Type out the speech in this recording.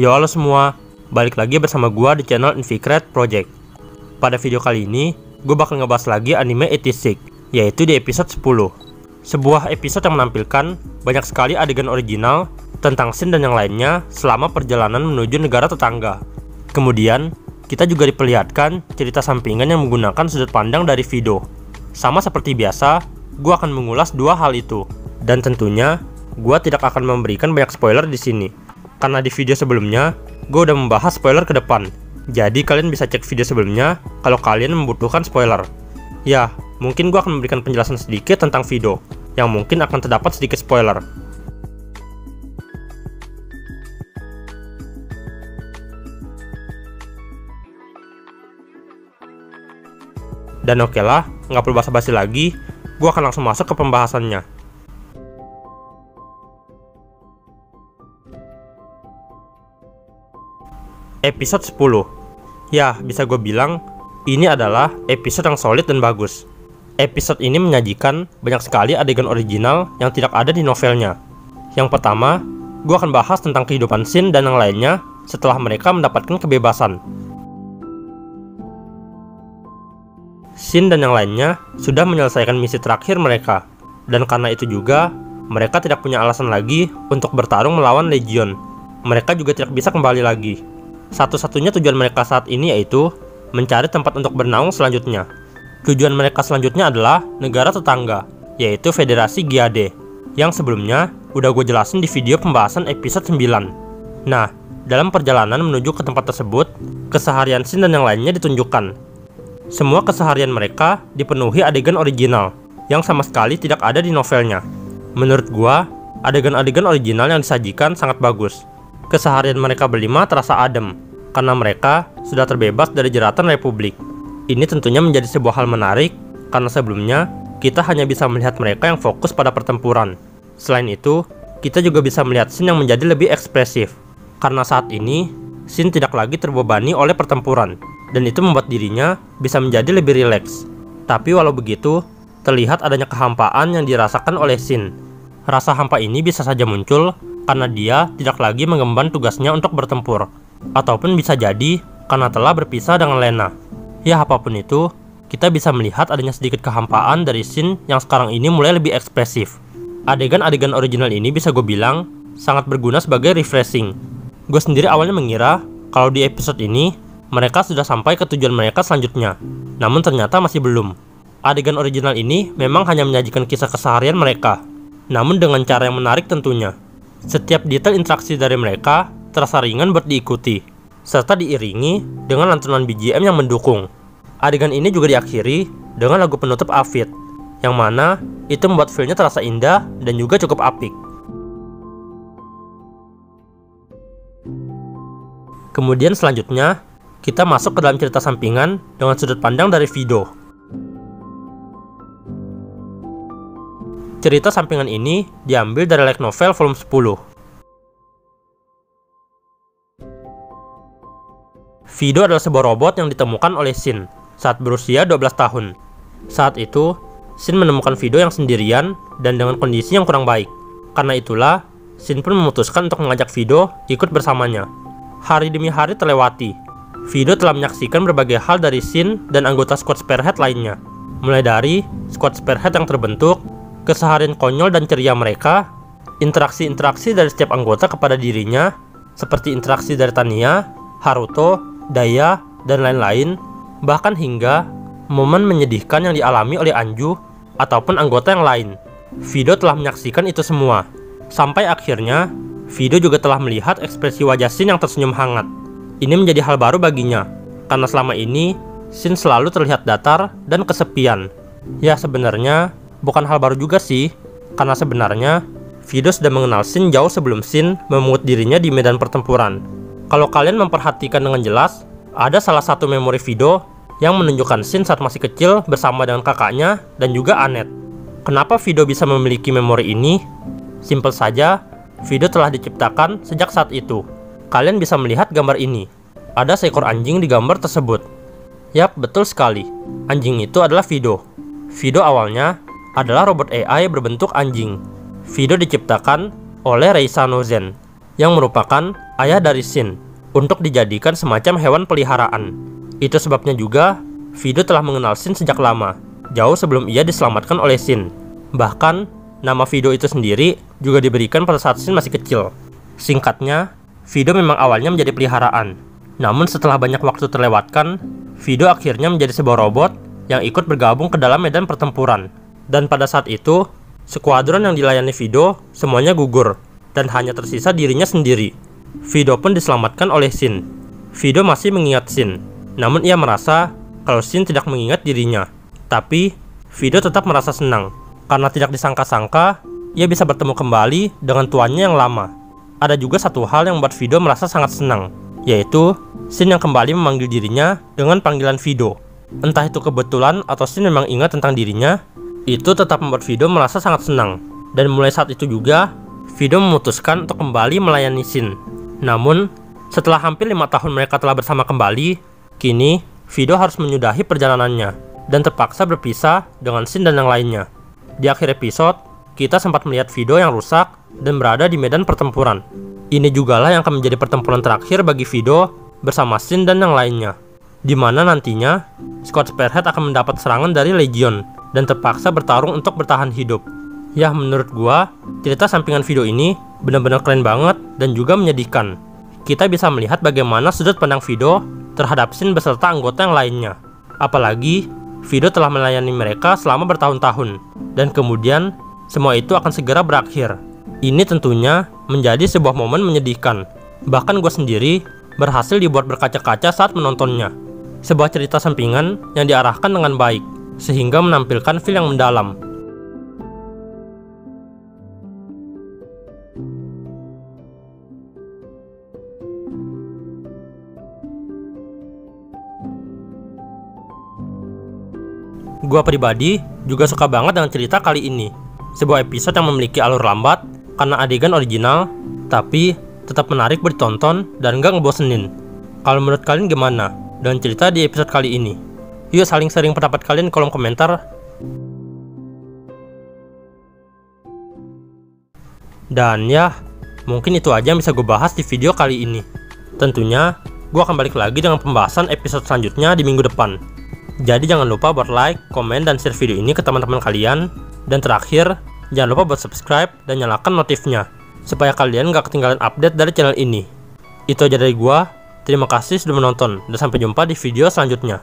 Yo halo semua, balik lagi bersama gua di channel Inficred Project. Pada video kali ini, gue bakal ngebahas lagi anime 86, yaitu di episode 10. Sebuah episode yang menampilkan banyak sekali adegan original tentang Shin dan yang lainnya selama perjalanan menuju negara tetangga. Kemudian, kita juga diperlihatkan cerita sampingan yang menggunakan sudut pandang dari Fido. Sama seperti biasa, gue akan mengulas dua hal itu. Dan tentunya, gue tidak akan memberikan banyak spoiler di sini. Karena di video sebelumnya, gue udah membahas spoiler ke depan. Jadi kalian bisa cek video sebelumnya kalau kalian membutuhkan spoiler. Ya, mungkin gue akan memberikan penjelasan sedikit tentang Fido, yang mungkin akan terdapat sedikit spoiler. Dan oke lah, nggak perlu basa-basi lagi, gue akan langsung masuk ke pembahasannya. Episode 10. Ya, bisa gue bilang, ini adalah episode yang solid dan bagus. Episode ini menyajikan banyak sekali adegan original yang tidak ada di novelnya. Yang pertama, gue akan bahas tentang kehidupan Shin dan yang lainnya setelah mereka mendapatkan kebebasan. Shin dan yang lainnya sudah menyelesaikan misi terakhir mereka, dan karena itu juga, mereka tidak punya alasan lagi untuk bertarung melawan Legion. Mereka juga tidak bisa kembali lagi. Satu-satunya tujuan mereka saat ini yaitu mencari tempat untuk bernaung selanjutnya. Tujuan mereka selanjutnya adalah negara tetangga, yaitu Federasi Giade, yang sebelumnya udah gue jelasin di video pembahasan episode 9. Nah, dalam perjalanan menuju ke tempat tersebut, keseharian Shin dan yang lainnya ditunjukkan. Semua keseharian mereka dipenuhi adegan original, yang sama sekali tidak ada di novelnya. Menurut gua, adegan-adegan original yang disajikan sangat bagus. Keseharian mereka berlima terasa adem, karena mereka sudah terbebas dari jeratan Republik. Ini tentunya menjadi sebuah hal menarik, karena sebelumnya kita hanya bisa melihat mereka yang fokus pada pertempuran. Selain itu, kita juga bisa melihat Shin yang menjadi lebih ekspresif, karena saat ini, Shin tidak lagi terbebani oleh pertempuran, dan itu membuat dirinya bisa menjadi lebih rileks. Tapi walau begitu, terlihat adanya kehampaan yang dirasakan oleh Shin. Rasa hampa ini bisa saja muncul karena dia tidak lagi mengemban tugasnya untuk bertempur, ataupun bisa jadi karena telah berpisah dengan Lena. Ya apapun itu, kita bisa melihat adanya sedikit kehampaan dari Shin yang sekarang ini mulai lebih ekspresif. Adegan-adegan original ini bisa gue bilang sangat berguna sebagai refreshing. Gue sendiri awalnya mengira kalau di episode ini mereka sudah sampai ke tujuan mereka selanjutnya, namun ternyata masih belum. Adegan original ini memang hanya menyajikan kisah keseharian mereka, namun dengan cara yang menarik tentunya. Setiap detail interaksi dari mereka terasa ringan buat diikuti, serta diiringi dengan lantunan BGM yang mendukung. Adegan ini juga diakhiri dengan lagu penutup Aphid, yang mana itu membuat feel-nya terasa indah dan juga cukup apik. Kemudian selanjutnya, kita masuk ke dalam cerita sampingan dengan sudut pandang dari Fido. Cerita sampingan ini diambil dari light novel volume 10. Fido adalah sebuah robot yang ditemukan oleh Shin saat berusia 12 tahun. Saat itu, Shin menemukan Fido yang sendirian dan dengan kondisi yang kurang baik. Karena itulah, Shin pun memutuskan untuk mengajak Fido ikut bersamanya. Hari demi hari terlewati. Fido telah menyaksikan berbagai hal dari Shin dan anggota Squad Spearhead lainnya. Mulai dari Squad Spearhead yang terbentuk, keseharian konyol dan ceria mereka, interaksi-interaksi dari setiap anggota kepada dirinya, seperti interaksi dari Tanya, Haruto, Daya, dan lain-lain, bahkan hingga momen menyedihkan yang dialami oleh Anju ataupun anggota yang lain. Fido telah menyaksikan itu semua, sampai akhirnya Fido juga telah melihat ekspresi wajah Shin yang tersenyum hangat. Ini menjadi hal baru baginya, karena selama ini Shin selalu terlihat datar dan kesepian. Ya sebenarnya bukan hal baru juga sih, karena sebenarnya Fido sudah mengenal Shin jauh sebelum Shin memungut dirinya di medan pertempuran. Kalau kalian memperhatikan dengan jelas, ada salah satu memori Fido yang menunjukkan Shin saat masih kecil bersama dengan kakaknya dan juga Annette. Kenapa Fido bisa memiliki memori ini? Simpel saja, Fido telah diciptakan sejak saat itu. Kalian bisa melihat gambar ini. Ada seekor anjing di gambar tersebut. Yap, betul sekali. Anjing itu adalah Fido. Fido awalnya adalah robot AI berbentuk anjing. Fido diciptakan oleh Reisa Nozen, yang merupakan ayah dari Shin, untuk dijadikan semacam hewan peliharaan. Itu sebabnya juga Fido telah mengenal Shin sejak lama, jauh sebelum ia diselamatkan oleh Shin. Bahkan, nama Fido itu sendiri juga diberikan pada saat Shin masih kecil. Singkatnya, Fido memang awalnya menjadi peliharaan. Namun setelah banyak waktu terlewatkan, Fido akhirnya menjadi sebuah robot yang ikut bergabung ke dalam medan pertempuran. Dan pada saat itu, skuadron yang dilayani Fido semuanya gugur, dan hanya tersisa dirinya sendiri. Fido pun diselamatkan oleh Shin. Fido masih mengingat Shin, namun ia merasa kalau Shin tidak mengingat dirinya. Tapi, Fido tetap merasa senang, karena tidak disangka-sangka ia bisa bertemu kembali dengan tuannya yang lama. Ada juga satu hal yang membuat Fido merasa sangat senang, yaitu Shin yang kembali memanggil dirinya dengan panggilan Fido. Entah itu kebetulan atau Shin memang ingat tentang dirinya, itu tetap membuat Fido merasa sangat senang. Dan mulai saat itu juga, Fido memutuskan untuk kembali melayani Shin. Namun, setelah hampir 5 tahun mereka telah bersama kembali, kini Fido harus menyudahi perjalanannya dan terpaksa berpisah dengan Shin dan yang lainnya. Di akhir episode, kita sempat melihat Fido yang rusak dan berada di medan pertempuran. Ini jugalah yang akan menjadi pertempuran terakhir bagi Fido bersama Shin dan yang lainnya, di mana nantinya Squad Spearhead akan mendapat serangan dari Legion dan terpaksa bertarung untuk bertahan hidup. Ya, menurut gua, cerita sampingan Fido ini benar-benar keren banget dan juga menyedihkan. Kita bisa melihat bagaimana sudut pandang Fido terhadap Shin beserta anggota yang lainnya. Apalagi, Fido telah melayani mereka selama bertahun-tahun, dan kemudian semua itu akan segera berakhir. Ini tentunya menjadi sebuah momen menyedihkan. Bahkan gue sendiri berhasil dibuat berkaca-kaca saat menontonnya. Sebuah cerita sampingan yang diarahkan dengan baik, sehingga menampilkan feel yang mendalam. Gua pribadi juga suka banget dengan cerita kali ini. Sebuah episode yang memiliki alur lambat karena adegan original, tapi tetap menarik ditonton dan gak ngebosenin. Kalau menurut kalian gimana dengan cerita di episode kali ini? Yuk saling sharing pendapat kalian di kolom komentar. Dan ya, mungkin itu aja yang bisa gue bahas di video kali ini. Tentunya, gue akan balik lagi dengan pembahasan episode selanjutnya di minggu depan. Jadi jangan lupa buat like, komen, dan share video ini ke teman-teman kalian. Dan terakhir, jangan lupa buat subscribe dan nyalakan notifnya, supaya kalian gak ketinggalan update dari channel ini. Itu aja dari gua, terima kasih sudah menonton, dan sampai jumpa di video selanjutnya.